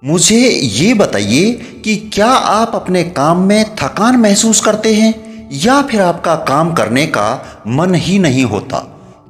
मुझे ये बताइए कि क्या आप अपने काम में थकान महसूस करते हैं या फिर आपका काम करने का मन ही नहीं होता?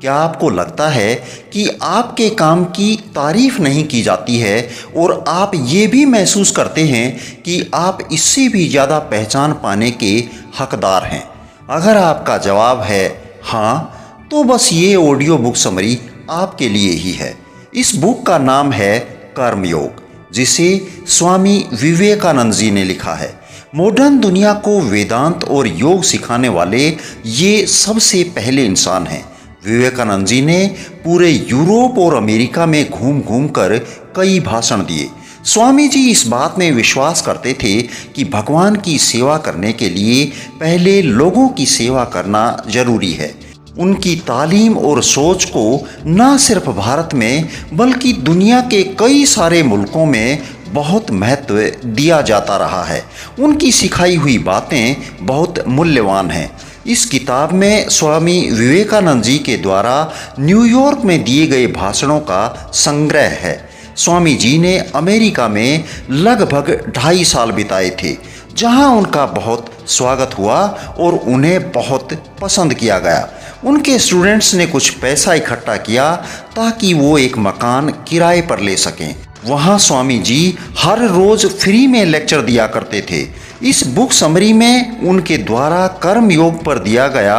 क्या आपको लगता है कि आपके काम की तारीफ नहीं की जाती है और आप ये भी महसूस करते हैं कि आप इससे भी ज़्यादा पहचान पाने के हकदार हैं? अगर आपका जवाब है हाँ, तो बस ये ऑडियो बुक समरी आपके लिए ही है। इस बुक का नाम है कर्मयोग, जिसे स्वामी विवेकानंद जी ने लिखा है। मॉडर्न दुनिया को वेदांत और योग सिखाने वाले ये सबसे पहले इंसान हैं। विवेकानंद जी ने पूरे यूरोप और अमेरिका में घूम घूम कर कई भाषण दिए। स्वामी जी इस बात में विश्वास करते थे कि भगवान की सेवा करने के लिए पहले लोगों की सेवा करना जरूरी है। उनकी तालीम और सोच को न सिर्फ भारत में बल्कि दुनिया के कई सारे मुल्कों में बहुत महत्व दिया जाता रहा है। उनकी सिखाई हुई बातें बहुत मूल्यवान हैं। इस किताब में स्वामी विवेकानंद जी के द्वारा न्यूयॉर्क में दिए गए भाषणों का संग्रह है। स्वामी जी ने अमेरिका में लगभग 2.5 साल बिताए थे, जहां उनका बहुत स्वागत हुआ और उन्हें बहुत पसंद किया गया। उनके स्टूडेंट्स ने कुछ पैसा इकट्ठा किया ताकि वो एक मकान किराए पर ले सकें। वहाँ स्वामी जी हर रोज़ फ्री में लेक्चर दिया करते थे। इस बुक समरी में उनके द्वारा कर्म योग पर दिया गया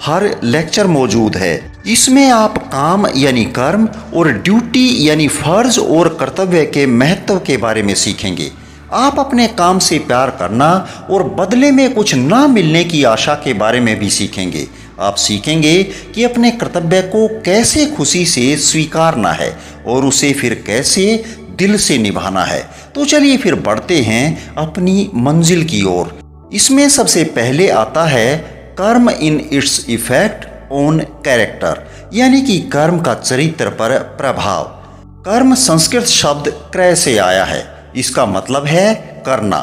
हर लेक्चर मौजूद है। इसमें आप काम यानी कर्म और ड्यूटी यानी फर्ज और कर्तव्य के महत्व के बारे में सीखेंगे। आप अपने काम से प्यार करना और बदले में कुछ ना मिलने की आशा के बारे में भी सीखेंगे। आप सीखेंगे कि अपने कर्तव्य को कैसे खुशी से स्वीकारना है और उसे फिर कैसे दिल से निभाना है। तो चलिए फिर बढ़ते हैं अपनी मंजिल की ओर। इसमें सबसे पहले आता है कर्म in its effect on character, यानी कि कर्म का चरित्र पर प्रभाव। कर्म संस्कृत शब्द क्रय से आया है। इसका मतलब है करना।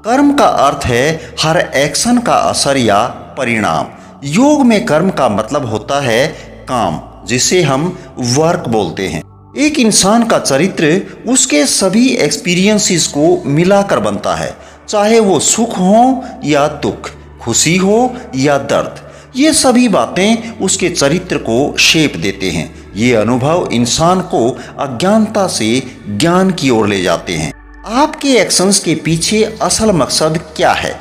कर्म का अर्थ है हर एक्शन का असर या परिणाम। योग में कर्म का मतलब होता है काम, जिसे हम वर्क बोलते हैं। एक इंसान का चरित्र उसके सभी एक्सपीरियंसेस को मिलाकर बनता है, चाहे वो सुख हो या दुख, खुशी हो या दर्द। ये सभी बातें उसके चरित्र को शेप देते हैं। ये अनुभव इंसान को अज्ञानता से ज्ञान की ओर ले जाते हैं। आपके एक्शंस के पीछे असल मकसद क्या है?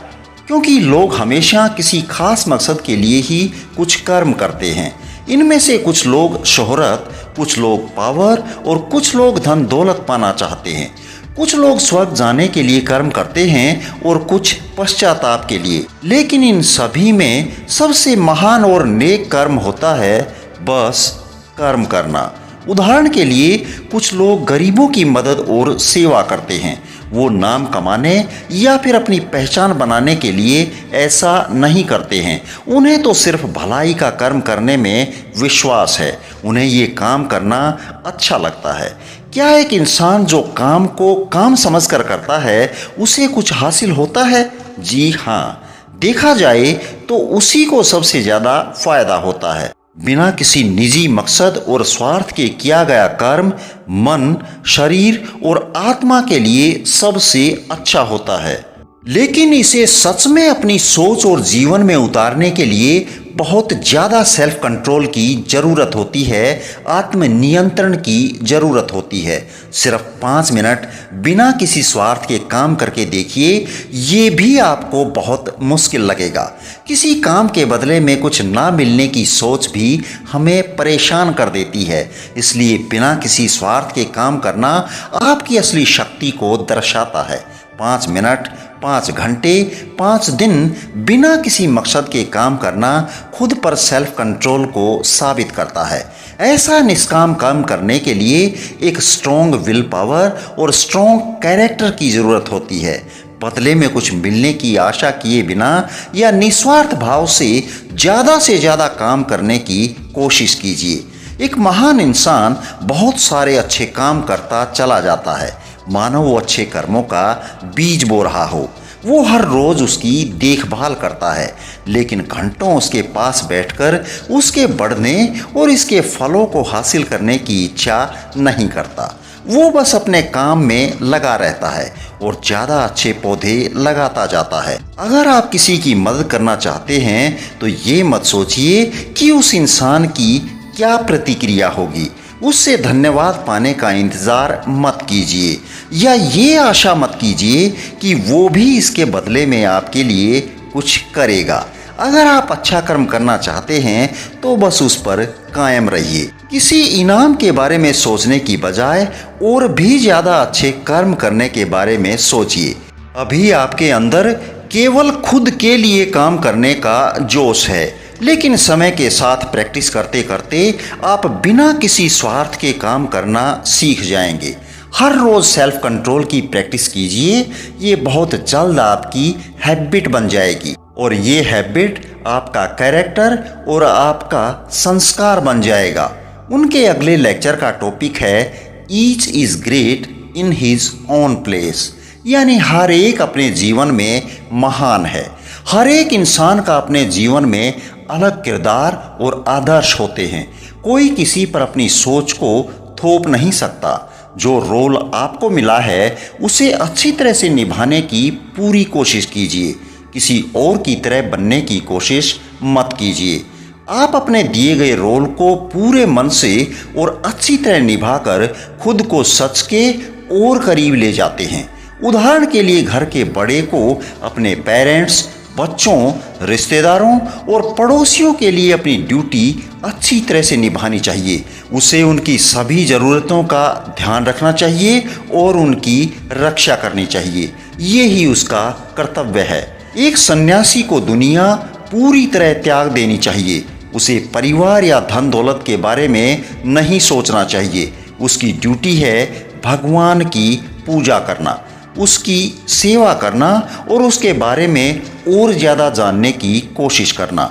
क्योंकि लोग हमेशा किसी खास मकसद के लिए ही कुछ कर्म करते हैं। इनमें से कुछ लोग शोहरत, कुछ लोग पावर और कुछ लोग धन दौलत पाना चाहते हैं। कुछ लोग स्वर्ग जाने के लिए कर्म करते हैं और कुछ पश्चाताप के लिए। लेकिन इन सभी में सबसे महान और नेक कर्म होता है बस कर्म करना। उदाहरण के लिए कुछ लोग गरीबों की मदद और सेवा करते हैं। वो नाम कमाने या फिर अपनी पहचान बनाने के लिए ऐसा नहीं करते हैं। उन्हें तो सिर्फ भलाई का कर्म करने में विश्वास है। उन्हें ये काम करना अच्छा लगता है। क्या एक इंसान जो काम को काम समझकर करता है उसे कुछ हासिल होता है? जी हाँ, देखा जाए तो उसी को सबसे ज़्यादा फायदा होता है। बिना किसी निजी मकसद और स्वार्थ के किया गया कर्म मन, शरीर और आत्मा के लिए सबसे अच्छा होता है। लेकिन इसे सच में अपनी सोच और जीवन में उतारने के लिए बहुत ज़्यादा सेल्फ कंट्रोल की ज़रूरत होती है, आत्मनियंत्रण की ज़रूरत होती है। सिर्फ 5 मिनट बिना किसी स्वार्थ के काम करके देखिए, ये भी आपको बहुत मुश्किल लगेगा। किसी काम के बदले में कुछ ना मिलने की सोच भी हमें परेशान कर देती है। इसलिए बिना किसी स्वार्थ के काम करना आपकी असली शक्ति को दर्शाता है। 5 मिनट, 5 घंटे, 5 दिन बिना किसी मकसद के काम करना खुद पर सेल्फ कंट्रोल को साबित करता है। ऐसा निष्काम काम करने के लिए एक स्ट्रॉन्ग विल पावर और स्ट्रॉन्ग कैरेक्टर की ज़रूरत होती है। बदले में कुछ मिलने की आशा किए बिना या निस्वार्थ भाव से ज़्यादा काम करने की कोशिश कीजिए। एक महान इंसान बहुत सारे अच्छे काम करता चला जाता है, मानो वो अच्छे कर्मों का बीज बो रहा हो। वो हर रोज़ उसकी देखभाल करता है, लेकिन घंटों उसके पास बैठकर उसके बढ़ने और इसके फलों को हासिल करने की इच्छा नहीं करता। वो बस अपने काम में लगा रहता है और ज़्यादा अच्छे पौधे लगाता जाता है। अगर आप किसी की मदद करना चाहते हैं तो ये मत सोचिए कि उस इंसान की क्या प्रतिक्रिया होगी। उससे धन्यवाद पाने का इंतज़ार मत कीजिए या ये आशा मत कीजिए कि वो भी इसके बदले में आपके लिए कुछ करेगा। अगर आप अच्छा कर्म करना चाहते हैं तो बस उस पर कायम रहिए। किसी इनाम के बारे में सोचने की बजाय और भी ज़्यादा अच्छे कर्म करने के बारे में सोचिए। अभी आपके अंदर केवल खुद के लिए काम करने का जोश है, लेकिन समय के साथ प्रैक्टिस करते करते आप बिना किसी स्वार्थ के काम करना सीख जाएंगे। हर रोज़ सेल्फ कंट्रोल की प्रैक्टिस कीजिए। ये बहुत जल्द आपकी हैबिट बन जाएगी और ये हैबिट आपका कैरेक्टर और आपका संस्कार बन जाएगा। उनके अगले लेक्चर का टॉपिक है each is great in his own place, यानी हर एक अपने जीवन में महान है। हर एक इंसान का अपने जीवन में अलग किरदार और आदर्श होते हैं। कोई किसी पर अपनी सोच को थोप नहीं सकता। जो रोल आपको मिला है उसे अच्छी तरह से निभाने की पूरी कोशिश कीजिए। किसी और की तरह बनने की कोशिश मत कीजिए। आप अपने दिए गए रोल को पूरे मन से और अच्छी तरह निभाकर खुद को सच के और करीब ले जाते हैं। उदाहरण के लिए घर के बड़े को अपने पेरेंट्स, बच्चों, रिश्तेदारों और पड़ोसियों के लिए अपनी ड्यूटी अच्छी तरह से निभानी चाहिए। उसे उनकी सभी ज़रूरतों का ध्यान रखना चाहिए और उनकी रक्षा करनी चाहिए। ये ही उसका कर्तव्य है। एक सन्यासी को दुनिया पूरी तरह त्याग देनी चाहिए। उसे परिवार या धन दौलत के बारे में नहीं सोचना चाहिए। उसकी ड्यूटी है भगवान की पूजा करना, उसकी सेवा करना और उसके बारे में और ज़्यादा जानने की कोशिश करना।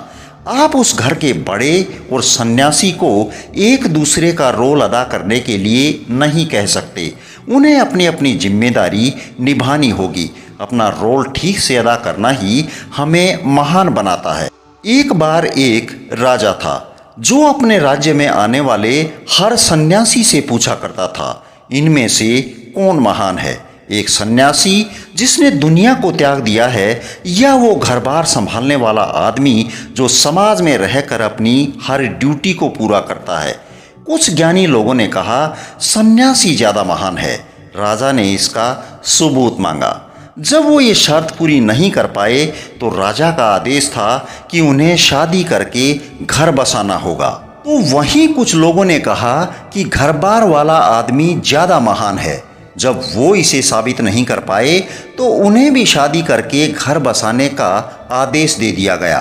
आप उस घर के बड़े और सन्यासी को एक दूसरे का रोल अदा करने के लिए नहीं कह सकते। उन्हें अपनी अपनी जिम्मेदारी निभानी होगी। अपना रोल ठीक से अदा करना ही हमें महान बनाता है। एक बार एक राजा था जो अपने राज्य में आने वाले हर सन्यासी से पूछा करता था, इनमें से कौन महान है? एक सन्यासी जिसने दुनिया को त्याग दिया है या वो घर बार संभालने वाला आदमी जो समाज में रहकर अपनी हर ड्यूटी को पूरा करता है? कुछ ज्ञानी लोगों ने कहा सन्यासी ज़्यादा महान है। राजा ने इसका सबूत मांगा। जब वो ये शर्त पूरी नहीं कर पाए तो राजा का आदेश था कि उन्हें शादी करके घर बसाना होगा। तो वहीं कुछ लोगों ने कहा कि घर बार वाला आदमी ज़्यादा महान है। जब वो इसे साबित नहीं कर पाए तो उन्हें भी शादी करके घर बसाने का आदेश दे दिया गया।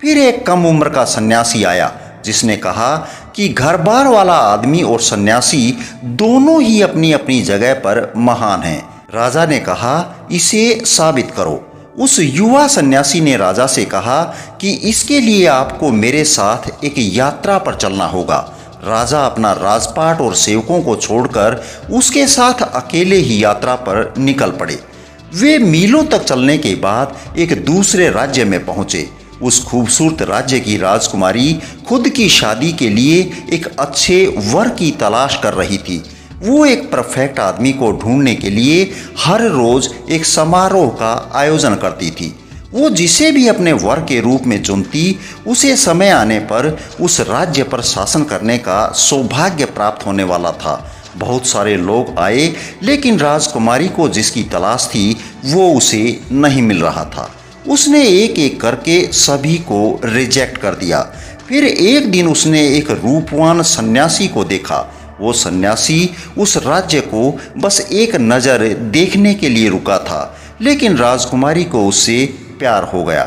फिर एक कम उम्र का सन्यासी आया जिसने कहा कि घर बार वाला आदमी और सन्यासी दोनों ही अपनी अपनी जगह पर महान हैं। राजा ने कहा इसे साबित करो। उस युवा सन्यासी ने राजा से कहा कि इसके लिए आपको मेरे साथ एक यात्रा पर चलना होगा। राजा अपना राजपाट और सेवकों को छोड़कर उसके साथ अकेले ही यात्रा पर निकल पड़े। वे मीलों तक चलने के बाद एक दूसरे राज्य में पहुंचे। उस खूबसूरत राज्य की राजकुमारी खुद की शादी के लिए एक अच्छे वर की तलाश कर रही थी। वो एक परफेक्ट आदमी को ढूंढने के लिए हर रोज एक समारोह का आयोजन करती थी। वो जिसे भी अपने वर के रूप में चुनती उसे समय आने पर उस राज्य पर शासन करने का सौभाग्य प्राप्त होने वाला था। बहुत सारे लोग आए लेकिन राजकुमारी को जिसकी तलाश थी वो उसे नहीं मिल रहा था। उसने एक एक करके सभी को रिजेक्ट कर दिया। फिर एक दिन उसने एक रूपवान सन्यासी को देखा। वो सन्यासी उस राज्य को बस एक नज़र देखने के लिए रुका था, लेकिन राजकुमारी को उससे प्यार हो गया।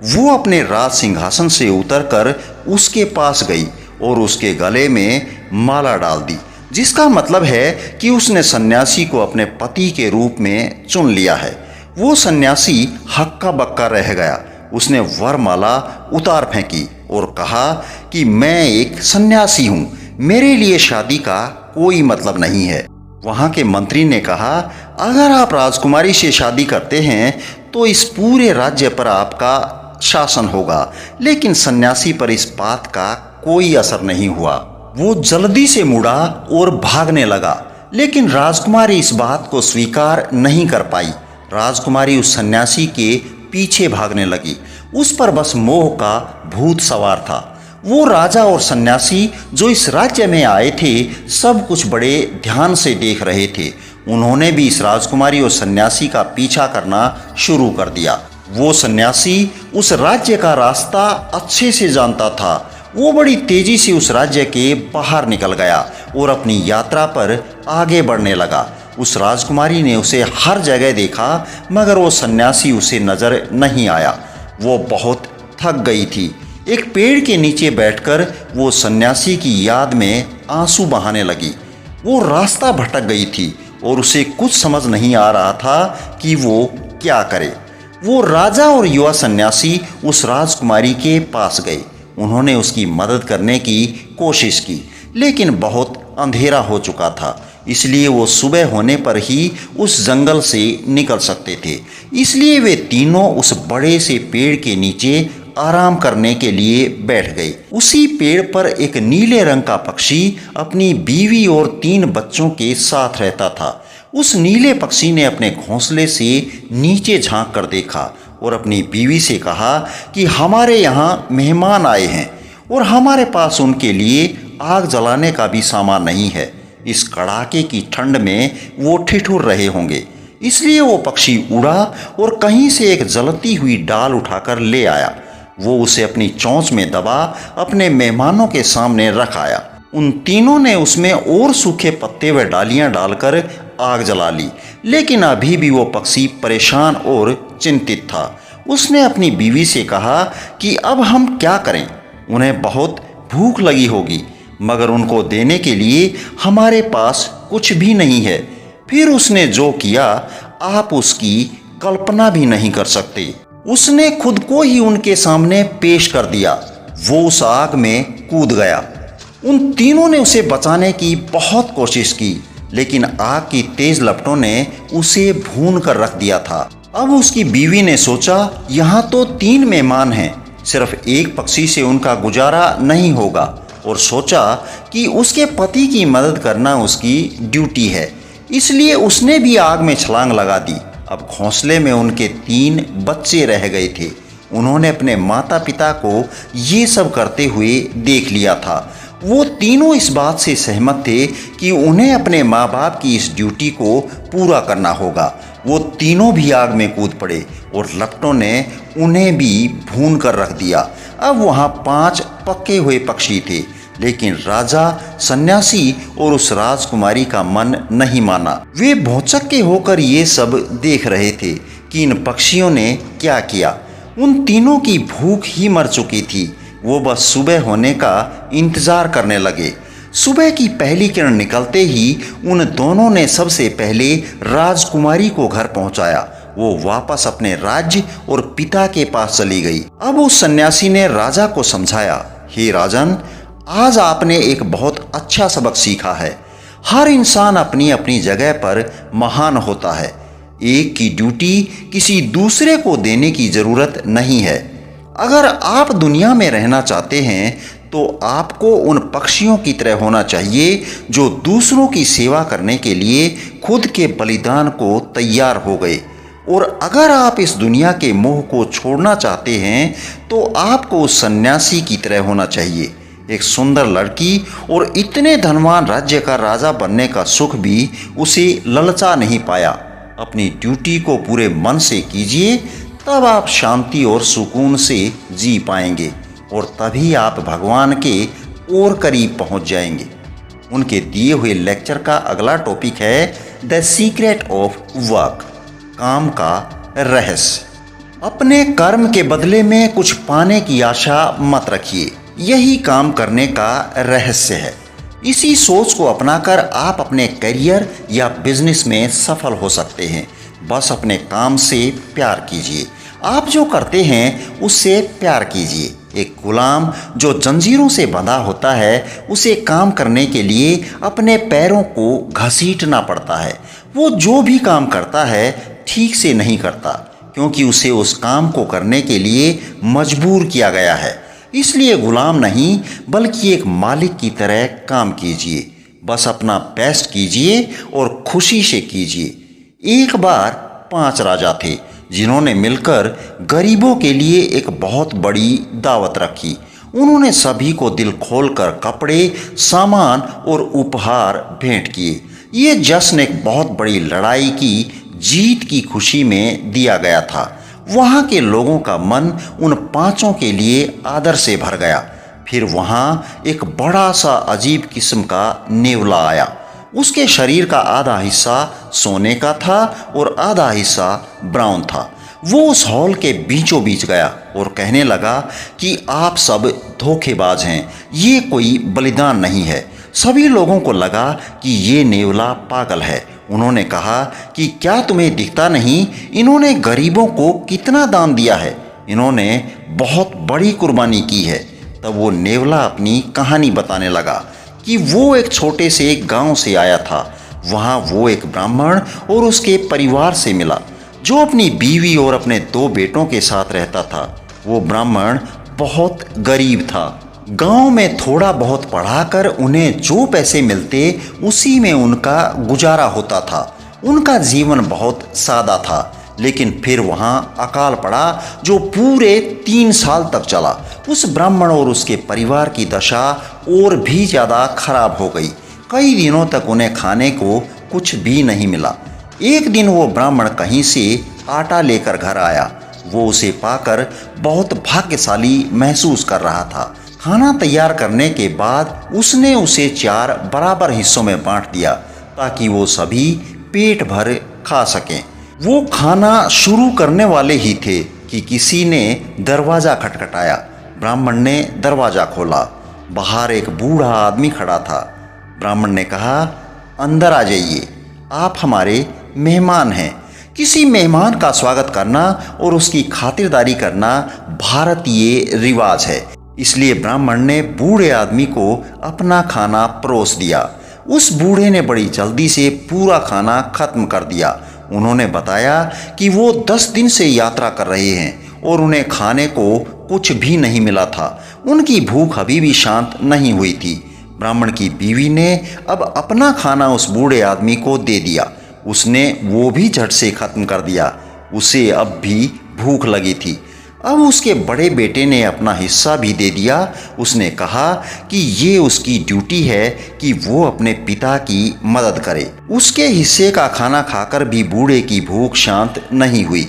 वो अपने राज सिंहासन से उतरकर उसके पास गई और उसके गले में माला डाल दी, जिसका मतलब है कि उसने सन्यासी को अपने पति के रूप में चुन लिया है। वो सन्यासी हक्का बक्का रह गया। उसने वरमाला उतार फेंकी और कहा कि मैं एक सन्यासी हूँ, मेरे लिए शादी का कोई मतलब नहीं है। वहाँ के मंत्री ने कहा अगर आप राजकुमारी से शादी करते हैं तो इस पूरे राज्य पर आपका शासन होगा, लेकिन सन्यासी पर इस बात का कोई असर नहीं हुआ। वो जल्दी से मुड़ा और भागने लगा, लेकिन राजकुमारी इस बात को स्वीकार नहीं कर पाई। राजकुमारी उस सन्यासी के पीछे भागने लगी। उस पर बस मोह का भूत सवार था। वो राजा और सन्यासी जो इस राज्य में आए थे सब कुछ बड़े ध्यान से देख रहे थे। उन्होंने भी इस राजकुमारी और सन्यासी का पीछा करना शुरू कर दिया। वो सन्यासी उस राज्य का रास्ता अच्छे से जानता था। वो बड़ी तेजी से उस राज्य के बाहर निकल गया और अपनी यात्रा पर आगे बढ़ने लगा। उस राजकुमारी ने उसे हर जगह देखा मगर वो सन्यासी उसे नजर नहीं आया। वो बहुत थक गई थी। एक पेड़ के नीचे बैठकर वो सन्यासी की याद में आंसू बहाने लगी। वो रास्ता भटक गई थी और उसे कुछ समझ नहीं आ रहा था कि वो क्या करे। वो राजा और युवा सन्यासी उस राजकुमारी के पास गए। उन्होंने उसकी मदद करने की कोशिश की लेकिन बहुत अंधेरा हो चुका था, इसलिए वो सुबह होने पर ही उस जंगल से निकल सकते थे। इसलिए वे तीनों उस बड़े से पेड़ के नीचे आराम करने के लिए बैठ गए। उसी पेड़ पर एक नीले रंग का पक्षी अपनी बीवी और 3 बच्चों के साथ रहता था। उस नीले पक्षी ने अपने घोंसले से नीचे झांक कर देखा और अपनी बीवी से कहा कि हमारे यहाँ मेहमान आए हैं और हमारे पास उनके लिए आग जलाने का भी सामान नहीं है। इस कड़ाके की ठंड में वो ठिठुर रहे होंगे। इसलिए वो पक्षी उड़ा और कहीं से एक जलती हुई डाल उठाकर ले आया। वो उसे अपनी चोंच में दबा अपने मेहमानों के सामने रख आया। उन तीनों ने उसमें और सूखे पत्ते व डालियां डालकर आग जला ली, लेकिन अभी भी वो पक्षी परेशान और चिंतित था। उसने अपनी बीवी से कहा कि अब हम क्या करें? उन्हें बहुत भूख लगी होगी मगर उनको देने के लिए हमारे पास कुछ भी नहीं है। फिर उसने जो किया आप उसकी कल्पना भी नहीं कर सकते। उसने खुद को ही उनके सामने पेश कर दिया। वो उस आग में कूद गया। उन तीनों ने उसे बचाने की बहुत कोशिश की लेकिन आग की तेज लपटों ने उसे भून कर रख दिया था। अब उसकी बीवी ने सोचा यहाँ तो 3 मेहमान हैं, सिर्फ एक पक्षी से उनका गुजारा नहीं होगा और सोचा कि उसके पति की मदद करना उसकी ड्यूटी है। इसलिए उसने भी आग में छलांग लगा दी। अब घोंसले में उनके 3 बच्चे रह गए थे। उन्होंने अपने माता पिता को ये सब करते हुए देख लिया था। वो तीनों इस बात से सहमत थे कि उन्हें अपने माँ बाप की इस ड्यूटी को पूरा करना होगा। वो तीनों भी आग में कूद पड़े और लपटों ने उन्हें भी भून कर रख दिया। अब वहाँ 5 पके हुए पक्षी थे लेकिन राजा, सन्यासी और उस राजकुमारी का मन नहीं माना। वे भौचक्के होकर ये सब देख रहे थे कि इन पक्षियों ने क्या किया। उन तीनों की भूख ही मर चुकी थी। वो बस सुबह होने का इंतजार करने लगे। सुबह की पहली किरण निकलते ही उन दोनों ने सबसे पहले राजकुमारी को घर पहुंचाया। वो वापस अपने राज्य और पिता के पास चली गई। अब उस सन्यासी ने राजा को समझाया, हे राजन, आज आपने एक बहुत अच्छा सबक सीखा है। हर इंसान अपनी अपनी जगह पर महान होता है। एक की ड्यूटी किसी दूसरे को देने की जरूरत नहीं है। अगर आप दुनिया में रहना चाहते हैं तो आपको उन पक्षियों की तरह होना चाहिए जो दूसरों की सेवा करने के लिए खुद के बलिदान को तैयार हो गए। और अगर आप इस दुनिया के मोह को छोड़ना चाहते हैं तो आपको उस सन्यासी की तरह होना चाहिए। एक सुंदर लड़की और इतने धनवान राज्य का राजा बनने का सुख भी उसे ललचा नहीं पाया। अपनी ड्यूटी को पूरे मन से कीजिए, तब आप शांति और सुकून से जी पाएंगे और तभी आप भगवान के और करीब पहुंच जाएंगे। उनके दिए हुए लेक्चर का अगला टॉपिक है द सीक्रेट ऑफ वर्क, काम का रहस्य। अपने कर्म के बदले में कुछ पाने की आशा मत रखिए, यही काम करने का रहस्य है। इसी सोच को अपनाकर आप अपने करियर या बिजनेस में सफल हो सकते हैं। बस अपने काम से प्यार कीजिए। आप जो करते हैं उससे प्यार कीजिए। एक गुलाम जो जंजीरों से बंधा होता है उसे काम करने के लिए अपने पैरों को घसीटना पड़ता है। वो जो भी काम करता है ठीक से नहीं करता क्योंकि उसे उस काम को करने के लिए मजबूर किया गया है। इसलिए गुलाम नहीं बल्कि एक मालिक की तरह काम कीजिए। बस अपना बेस्ट कीजिए और खुशी से कीजिए। एक बार 5 राजा थे जिन्होंने मिलकर गरीबों के लिए एक बहुत बड़ी दावत रखी। उन्होंने सभी को दिल खोलकर कपड़े, सामान और उपहार भेंट किए। ये जश्न एक बहुत बड़ी लड़ाई की जीत की खुशी में दिया गया था। वहाँ के लोगों का मन उन 5 के लिए आदर से भर गया। फिर वहाँ एक बड़ा सा अजीब किस्म का नेवला आया। उसके शरीर का आधा हिस्सा सोने का था और आधा हिस्सा ब्राउन था। वो उस हॉल के बीचों बीच गया और कहने लगा कि आप सब धोखेबाज हैं, ये कोई बलिदान नहीं है। सभी लोगों को लगा कि ये नेवला पागल है। उन्होंने कहा कि क्या तुम्हें दिखता नहीं, इन्होंने गरीबों को कितना दान दिया है, इन्होंने बहुत बड़ी कुर्बानी की है। तब वो नेवला अपनी कहानी बताने लगा कि वो एक छोटे से एक गांव से आया था। वहाँ वो एक ब्राह्मण और उसके परिवार से मिला जो अपनी बीवी और अपने 2 बेटों के साथ रहता था। वो ब्राह्मण बहुत गरीब था। गांव में थोड़ा बहुत पढ़ाकर उन्हें जो पैसे मिलते उसी में उनका गुजारा होता था। उनका जीवन बहुत सादा था। लेकिन फिर वहाँ अकाल पड़ा जो पूरे 3 साल तक चला। उस ब्राह्मण और उसके परिवार की दशा और भी ज़्यादा खराब हो गई। कई दिनों तक उन्हें खाने को कुछ भी नहीं मिला। एक दिन वो ब्राह्मण कहीं से आटा लेकर घर आया। वो उसे पाकर बहुत भाग्यशाली महसूस कर रहा था। खाना तैयार करने के बाद उसने उसे 4 बराबर हिस्सों में बांट दिया ताकि वो सभी पेट भर खा सकें। वो खाना शुरू करने वाले ही थे कि किसी ने दरवाज़ा खटखटाया। ब्राह्मण ने दरवाज़ा खोला। बाहर एक बूढ़ा आदमी खड़ा था। ब्राह्मण ने कहा, अंदर आ जाइए, आप हमारे मेहमान हैं। किसी मेहमान का स्वागत करना और उसकी खातिरदारी करना भारतीय रिवाज है। इसलिए ब्राह्मण ने बूढ़े आदमी को अपना खाना परोस दिया। उस बूढ़े ने बड़ी जल्दी से पूरा खाना खत्म कर दिया। उन्होंने बताया कि वो 10 दिन से यात्रा कर रहे हैं और उन्हें खाने को कुछ भी नहीं मिला था। उनकी भूख अभी भी शांत नहीं हुई थी। ब्राह्मण की बीवी ने अब अपना खाना उस बूढ़े आदमी को दे दिया। उसने वो भी झट से खत्म कर दिया। उसे अब भी भूख लगी थी। अब उसके बड़े बेटे ने अपना हिस्सा भी दे दिया। उसने कहा कि ये उसकी ड्यूटी है कि वो अपने पिता की मदद करे। उसके हिस्से का खाना खाकर भी बूढ़े की भूख शांत नहीं हुई।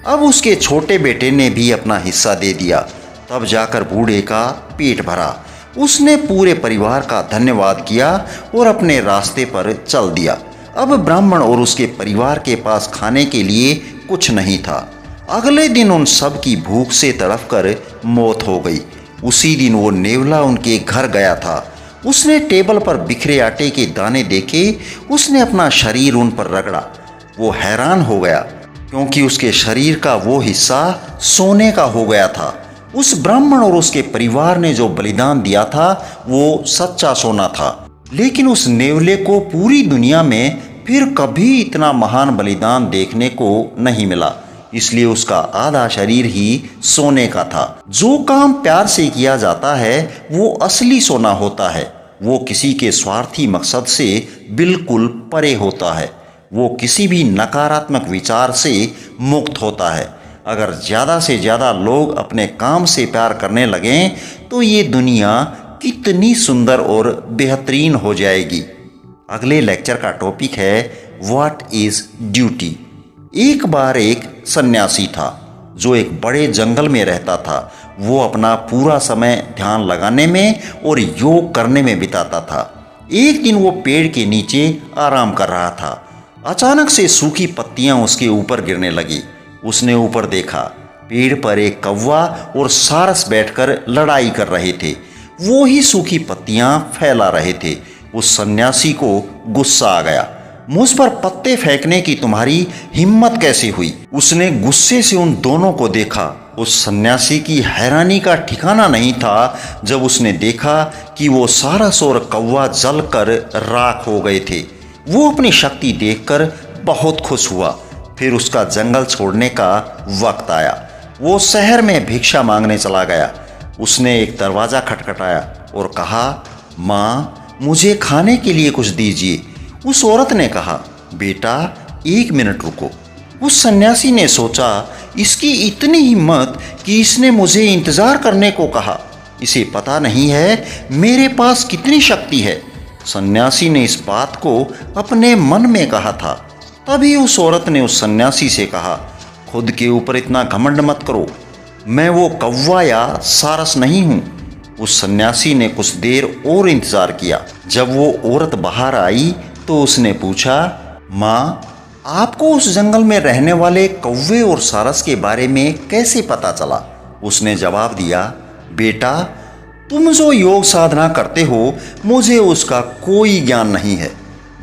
अब उसके छोटे बेटे ने भी अपना हिस्सा दे दिया। तब जाकर बूढ़े का पेट भरा। उसने पूरे परिवार का धन्यवाद किया और अपने रास्ते पर चल दिया। अब ब्राह्मण और उसके परिवार के पास खाने के लिए कुछ नहीं था। अगले दिन उन सब की भूख से तड़फ कर मौत हो गई। उसी दिन वो नेवला उनके घर गया था। उसने टेबल पर बिखरे आटे के दाने देखे। उसने अपना शरीर उन पर रगड़ा। वो हैरान हो गया क्योंकि उसके शरीर का वो हिस्सा सोने का हो गया था। उस ब्राह्मण और उसके परिवार ने जो बलिदान दिया था वो सच्चा सोना था। लेकिन उस नेवले को पूरी दुनिया में फिर कभी इतना महान बलिदान देखने को नहीं मिला। इसलिए उसका आधा शरीर ही सोने का था। जो काम प्यार से किया जाता है वो असली सोना होता है। वो किसी के स्वार्थी मकसद से बिल्कुल परे होता है। वो किसी भी नकारात्मक विचार से मुक्त होता है। अगर ज़्यादा से ज़्यादा लोग अपने काम से प्यार करने लगें तो ये दुनिया कितनी सुंदर और बेहतरीन हो जाएगी। अगले लेक्चर का टॉपिक है व्हाट इज़ ड्यूटी। एक बार एक सन्यासी था जो एक बड़े जंगल में रहता था। वो अपना पूरा समय ध्यान लगाने में और योग करने में बिताता था। एक दिन वो पेड़ के नीचे आराम कर रहा था। अचानक से सूखी पत्तियां उसके ऊपर गिरने लगी। उसने ऊपर देखा। पेड़ पर एक कौवा और सारस बैठकर लड़ाई कर रहे थे। वो ही सूखी पत्तियां फैला रहे थे। उस सन्यासी को गुस्सा आ गया। मुझ पर पत्ते फेंकने की तुम्हारी हिम्मत कैसे हुई? उसने गुस्से से उन दोनों को देखा। उस सन्यासी की हैरानी का ठिकाना नहीं था जब उसने देखा कि वो सारस और कौवा जलकर राख हो गए थे। वो अपनी शक्ति देखकर बहुत खुश हुआ। फिर उसका जंगल छोड़ने का वक्त आया। वो शहर में भिक्षा मांगने चला गया। उसने एक दरवाज़ा खटखटाया और कहा, माँ, मुझे खाने के लिए कुछ दीजिए। उस औरत ने कहा, बेटा 1 मिनट रुको। उस सन्यासी ने सोचा, इसकी इतनी हिम्मत कि इसने मुझे इंतजार करने को कहा। इसे पता नहीं है मेरे पास कितनी शक्ति है। सन्यासी ने इस बात को अपने मन में कहा था। तभी उस औरत ने उस सन्यासी से कहा, खुद के ऊपर इतना घमंड मत करो, मैं वो कौवा या सारस नहीं हूँ। उस सन्यासी ने कुछ देर और इंतजार किया। जब वो औरत बाहर आई तो उसने पूछा, माँ, आपको उस जंगल में रहने वाले कौवे और सारस के बारे में कैसे पता चला? उसने जवाब दिया, बेटा, तुम जो योग साधना करते हो, मुझे उसका कोई ज्ञान नहीं है।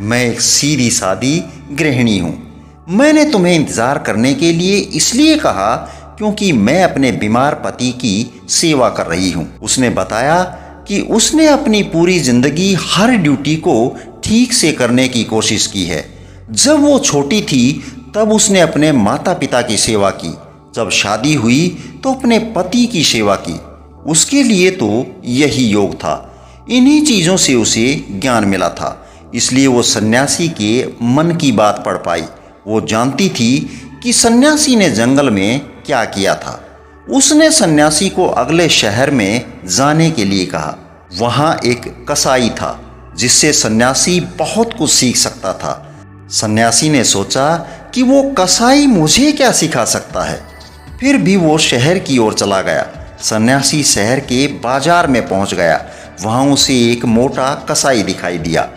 मैं एक सीधी सादी गृहिणी हूँ। मैंने तुम्हें इंतजार करने के लिए इसलिए कहा क्योंकि मैं अपने बीमार पति की सेवा कर रही हूँ। उसने बताया कि उसने अपनी पूरी जिंदगी हर ड्यूटी को ठीक से करने की कोशिश की है। जब वो छोटी थी तब उसने अपने माता पिता की सेवा की। जब शादी हुई तो अपने पति की सेवा की। उसके लिए तो यही योग था। इन्हीं चीज़ों से उसे ज्ञान मिला था। इसलिए वो सन्यासी के मन की बात पढ़ पाई। वो जानती थी कि सन्यासी ने जंगल में क्या किया था। उसने सन्यासी को अगले शहर में जाने के लिए कहा। वहाँ एक कसाई था जिससे सन्यासी बहुत कुछ सीख सकता था। सन्यासी ने सोचा कि वो कसाई मुझे क्या सिखा सकता है। फिर भी वो शहर की ओर चला गया। सन्यासी शहर के बाजार में पहुंच गया। वहां उसे एक मोटा कसाई दिखाई दिया।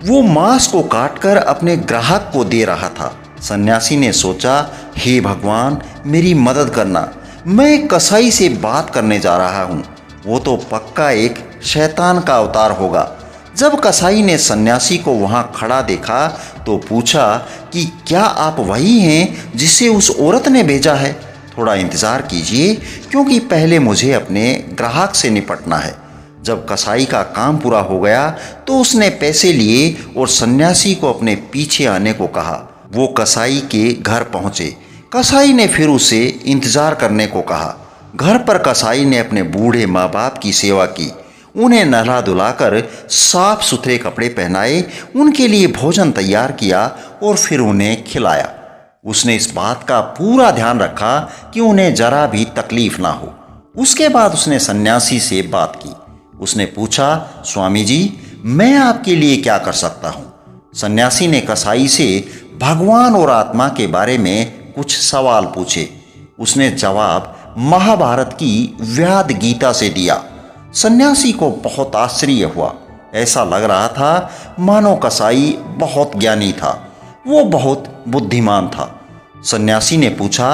वो मांस को काटकर अपने ग्राहक को दे रहा था। सन्यासी ने सोचा, हे भगवान, मेरी मदद करना, मैं एक कसाई से बात करने जा रहा हूँ। वो तो पक्का एक शैतान का अवतार होगा। जब कसाई ने सन्यासी को वहां खड़ा देखा तो पूछा कि क्या आप वही हैं जिसे उस औरत ने भेजा है? थोड़ा इंतज़ार कीजिए क्योंकि पहले मुझे अपने ग्राहक से निपटना है। जब कसाई का काम पूरा हो गया तो उसने पैसे लिए और सन्यासी को अपने पीछे आने को कहा। वो कसाई के घर पहुंचे। कसाई ने फिर उसे इंतज़ार करने को कहा। घर पर कसाई ने अपने बूढ़े माँ बाप की सेवा की। उन्हें नहला धुलाकर साफ सुथरे कपड़े पहनाए, उनके लिए भोजन तैयार किया और फिर उन्हें खिलाया। उसने इस बात का पूरा ध्यान रखा कि उन्हें जरा भी तकलीफ ना हो। उसके बाद उसने सन्यासी से बात की। उसने पूछा, स्वामी जी, मैं आपके लिए क्या कर सकता हूँ? सन्यासी ने कसाई से भगवान और आत्मा के बारे में कुछ सवाल पूछे। उसने जवाब महाभारत की व्याद गीता से दिया। सन्यासी को बहुत आश्चर्य हुआ। ऐसा लग रहा था मानो कसाई बहुत ज्ञानी था। वो बहुत बुद्धिमान था। सन्यासी ने पूछा,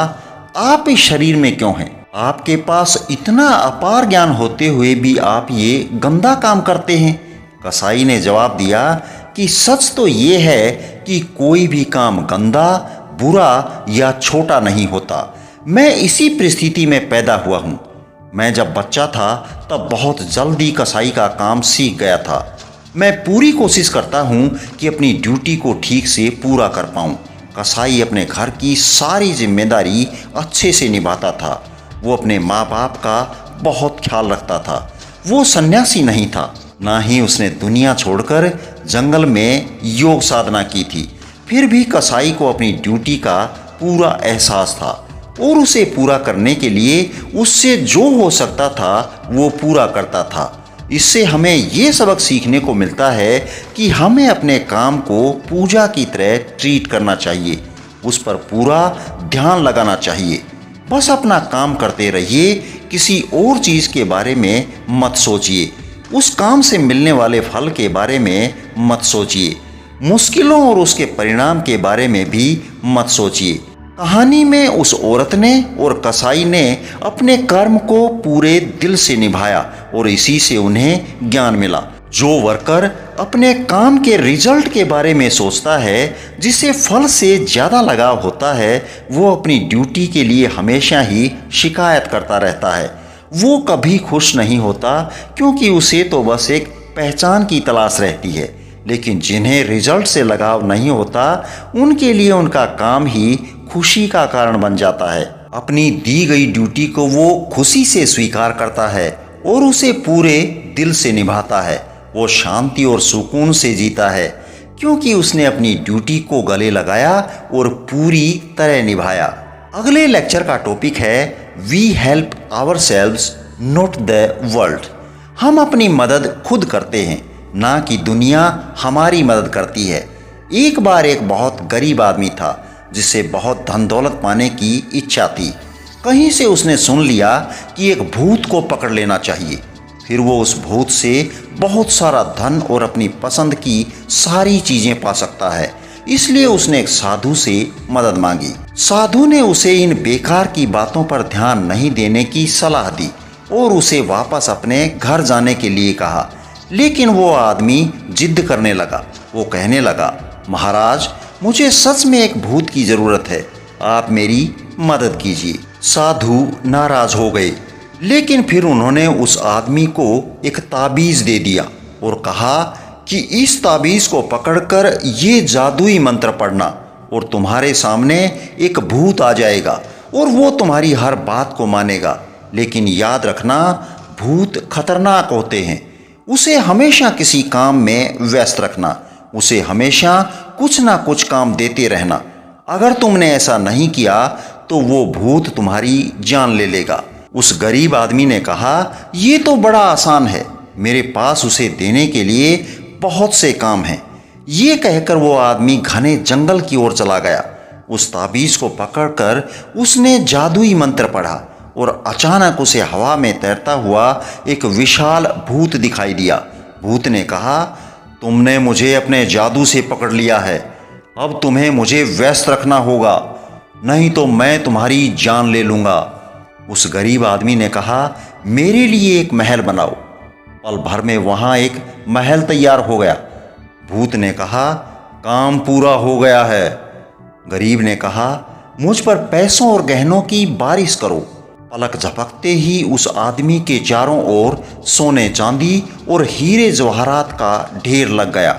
आप इस शरीर में क्यों हैं? आपके पास इतना अपार ज्ञान होते हुए भी आप ये गंदा काम करते हैं। कसाई ने जवाब दिया कि सच तो ये है कि कोई भी काम गंदा, बुरा या छोटा नहीं होता। मैं इसी परिस्थिति में पैदा हुआ हूँ। मैं जब बच्चा था तब बहुत जल्दी कसाई का काम सीख गया था। मैं पूरी कोशिश करता हूँ कि अपनी ड्यूटी को ठीक से पूरा कर पाऊँ। कसाई अपने घर की सारी जिम्मेदारी अच्छे से निभाता था। वो अपने माँ बाप का बहुत ख्याल रखता था। वो सन्यासी नहीं था, ना ही उसने दुनिया छोड़कर जंगल में योग साधना की थी। फिर भी कसाई को अपनी ड्यूटी का पूरा एहसास था और उसे पूरा करने के लिए उससे जो हो सकता था वो पूरा करता था। इससे हमें ये सबक सीखने को मिलता है कि हमें अपने काम को पूजा की तरह ट्रीट करना चाहिए। उस पर पूरा ध्यान लगाना चाहिए। बस अपना काम करते रहिए, किसी और चीज़ के बारे में मत सोचिए। उस काम से मिलने वाले फल के बारे में मत सोचिए। मुश्किलों और उसके परिणाम के बारे में भी मत सोचिए। कहानी में उस औरत ने और कसाई ने अपने कर्म को पूरे दिल से निभाया और इसी से उन्हें ज्ञान मिला। जो वर्कर अपने काम के रिजल्ट के बारे में सोचता है, जिसे फल से ज़्यादा लगाव होता है, वो अपनी ड्यूटी के लिए हमेशा ही शिकायत करता रहता है। वो कभी खुश नहीं होता क्योंकि उसे तो बस एक पहचान की तलाश रहती है। लेकिन जिन्हें रिजल्ट से लगाव नहीं होता, उनके लिए उनका काम ही खुशी का कारण बन जाता है। अपनी दी गई ड्यूटी को वो खुशी से स्वीकार करता है और उसे पूरे दिल से निभाता है। वो शांति और सुकून से जीता है, क्योंकि उसने अपनी ड्यूटी को गले लगाया और पूरी तरह निभाया। अगले लेक्चर का टॉपिक है we help ourselves not the world. हम अपनी मदद खुद करते हैं, ना कि दुनिया हमारी मदद करती है। एक बार एक बहुत गरीब आदमी था जिसे बहुत धन दौलत पाने की इच्छा थी। कहीं से उसने सुन लिया कि एक भूत को पकड़ लेना चाहिए, फिर वो उस भूत से बहुत सारा धन और अपनी पसंद की सारी चीजें पा सकता है। इसलिए उसने एक साधु से मदद मांगी। साधु ने उसे इन बेकार की बातों पर ध्यान नहीं देने की सलाह दी और उसे वापस अपने घर जाने के लिए कहा। लेकिन वो आदमी जिद करने लगा। वो कहने लगा, महाराज, मुझे सच में एक भूत की जरूरत है, आप मेरी मदद कीजिए। साधु नाराज हो गए, लेकिन फिर उन्होंने उस आदमी को एक ताबीज दे दिया और कहा कि इस ताबीज को पकड़कर ये जादुई मंत्र पढ़ना और तुम्हारे सामने एक भूत आ जाएगा और वो तुम्हारी हर बात को मानेगा। लेकिन याद रखना, भूत खतरनाक होते हैं। उसे हमेशा किसी काम में व्यस्त रखना, उसे हमेशा कुछ ना कुछ काम देते रहना। अगर तुमने ऐसा नहीं किया तो वो भूत तुम्हारी जान ले लेगा। उस गरीब आदमी ने कहा, ये तो बड़ा आसान है, मेरे पास उसे देने के लिए बहुत से काम हैं। ये कहकर वो आदमी घने जंगल की ओर चला गया। उस ताबीज को पकड़कर उसने जादुई मंत्र पढ़ा और अचानक उसे हवा में तैरता हुआ एक विशाल भूत दिखाई दिया। भूत ने कहा, तुमने मुझे अपने जादू से पकड़ लिया है, अब तुम्हें मुझे व्यस्त रखना होगा, नहीं तो मैं तुम्हारी जान ले लूँगा। उस गरीब आदमी ने कहा, मेरे लिए एक महल बनाओ। पल भर में वहाँ एक महल तैयार हो गया। भूत ने कहा, काम पूरा हो गया है। गरीब ने कहा, मुझ पर पैसों और गहनों की बारिश करो। पलक झपकते ही उस आदमी के चारों ओर सोने चांदी और हीरे जवाहरात का ढेर लग गया।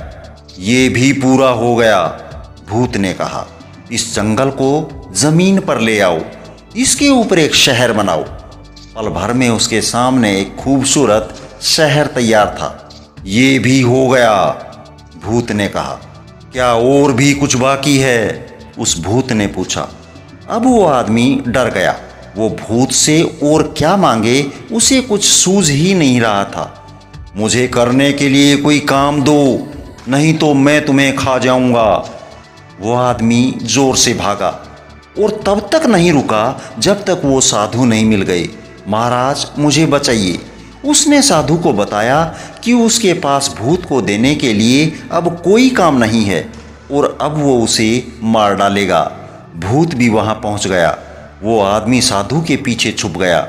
ये भी पूरा हो गया। भूत ने कहा, इस जंगल को जमीन पर ले आओ, इसके ऊपर एक शहर बनाओ। पल भर में उसके सामने एक खूबसूरत शहर तैयार था। ये भी हो गया। भूत ने कहा, क्या और भी कुछ बाकी है? उस भूत ने पूछा। अब वो आदमी डर गया। वो भूत से और क्या मांगे, उसे कुछ सूझ ही नहीं रहा था। मुझे करने के लिए कोई काम दो, नहीं तो मैं तुम्हें खा जाऊंगा। वो आदमी जोर से भागा और तब तक नहीं रुका जब तक वो साधु नहीं मिल गए। महाराज, मुझे बचाइए। उसने साधु को बताया कि उसके पास भूत को देने के लिए अब कोई काम नहीं है और अब वो उसे मार डालेगा। भूत भी वहां पहुंच गया। वो आदमी साधु के पीछे छुप गया।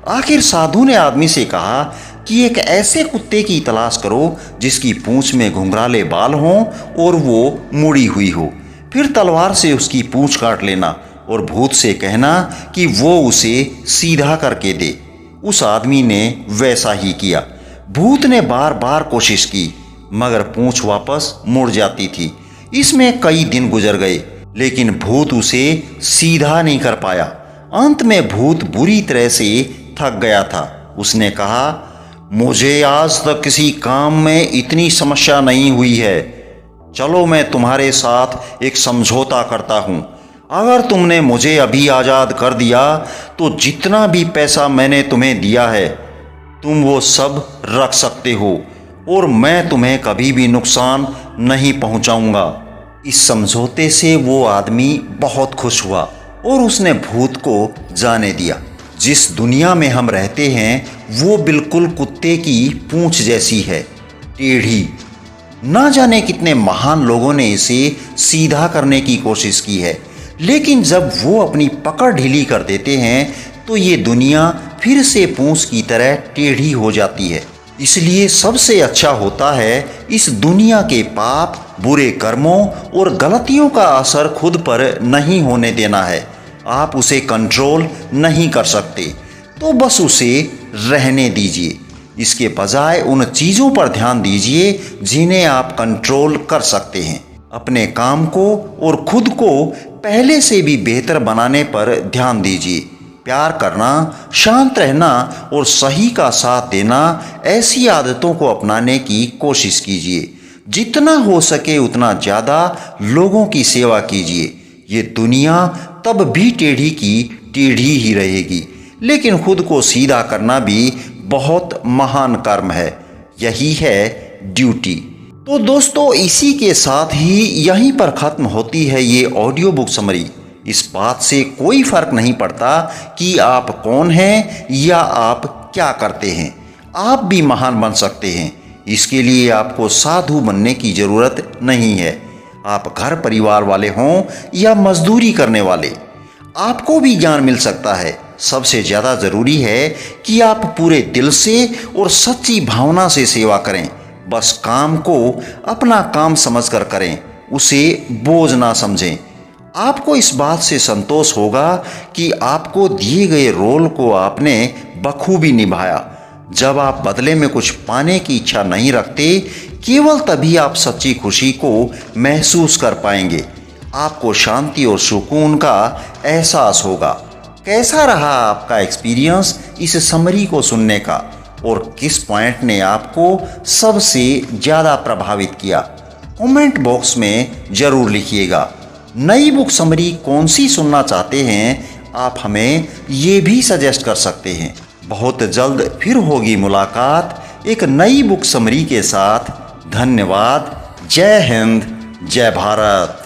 आखिर साधु ने आदमी से कहा कि एक ऐसे कुत्ते की तलाश करो जिसकी पूंछ में घुंघराले बाल हों और वो मुड़ी हुई हो। फिर तलवार से उसकी पूंछ काट लेना और भूत से कहना कि वो उसे सीधा करके दे। उस आदमी ने वैसा ही किया। भूत ने बार बार कोशिश की, मगर पूंछ वापस मुड़ जाती थी। इसमें कई दिन गुजर गए, लेकिन भूत उसे सीधा नहीं कर पाया। अंत में भूत बुरी तरह से थक गया था। उसने कहा, मुझे आज तक किसी काम में इतनी समस्या नहीं हुई है। चलो, मैं तुम्हारे साथ एक समझौता करता हूँ। अगर तुमने मुझे अभी आज़ाद कर दिया तो जितना भी पैसा मैंने तुम्हें दिया है तुम वो सब रख सकते हो और मैं तुम्हें कभी भी नुकसान नहीं पहुंचाऊंगा। इस समझौते से वो आदमी बहुत खुश हुआ और उसने भूत को जाने दिया। जिस दुनिया में हम रहते हैं वो बिल्कुल कुत्ते की पूंछ जैसी है, टेढ़ी। ना जाने कितने महान लोगों ने इसे सीधा करने की कोशिश की है, लेकिन जब वो अपनी पकड़ ढीली कर देते हैं तो ये दुनिया फिर से पूंछ की तरह टेढ़ी हो जाती है। इसलिए सबसे अच्छा होता है इस दुनिया के पाप, बुरे कर्मों और गलतियों का असर खुद पर नहीं होने देना है। आप उसे कंट्रोल नहीं कर सकते तो बस उसे रहने दीजिए। इसके बजाय उन चीज़ों पर ध्यान दीजिए जिन्हें आप कंट्रोल कर सकते हैं। अपने काम को और खुद को पहले से भी बेहतर बनाने पर ध्यान दीजिए। प्यार करना, शांत रहना और सही का साथ देना, ऐसी आदतों को अपनाने की कोशिश कीजिए। जितना हो सके उतना ज़्यादा लोगों की सेवा कीजिए। ये दुनिया तब भी टेढ़ी की टेढ़ी ही रहेगी, लेकिन खुद को सीधा करना भी बहुत महान कर्म है। यही है ड्यूटी। तो दोस्तों, इसी के साथ ही यहीं पर ख़त्म होती है ये ऑडियो बुक समरी। इस बात से कोई फर्क नहीं पड़ता कि आप कौन हैं या आप क्या करते हैं, आप भी महान बन सकते हैं। इसके लिए आपको साधु बनने की ज़रूरत नहीं है। आप घर परिवार वाले हों या मजदूरी करने वाले, आपको भी ज्ञान मिल सकता है। सबसे ज़्यादा ज़रूरी है कि आप पूरे दिल से और सच्ची भावना से सेवा करें। बस काम को अपना काम समझकर करें, उसे बोझ ना समझें। आपको इस बात से संतोष होगा कि आपको दिए गए रोल को आपने बखूबी निभाया। जब आप बदले में कुछ पाने की इच्छा नहीं रखते, केवल तभी आप सच्ची खुशी को महसूस कर पाएंगे। आपको शांति और सुकून का एहसास होगा। कैसा रहा आपका एक्सपीरियंस इस समरी को सुनने का, और किस पॉइंट ने आपको सबसे ज़्यादा प्रभावित किया? कमेंट बॉक्स में ज़रूर लिखिएगा। नई बुक समरी कौन सी सुनना चाहते हैं, आप हमें ये भी सजेस्ट कर सकते हैं। बहुत जल्द फिर होगी मुलाकात एक नई बुक समरी के साथ। धन्यवाद। जय हिंद, जय भारत।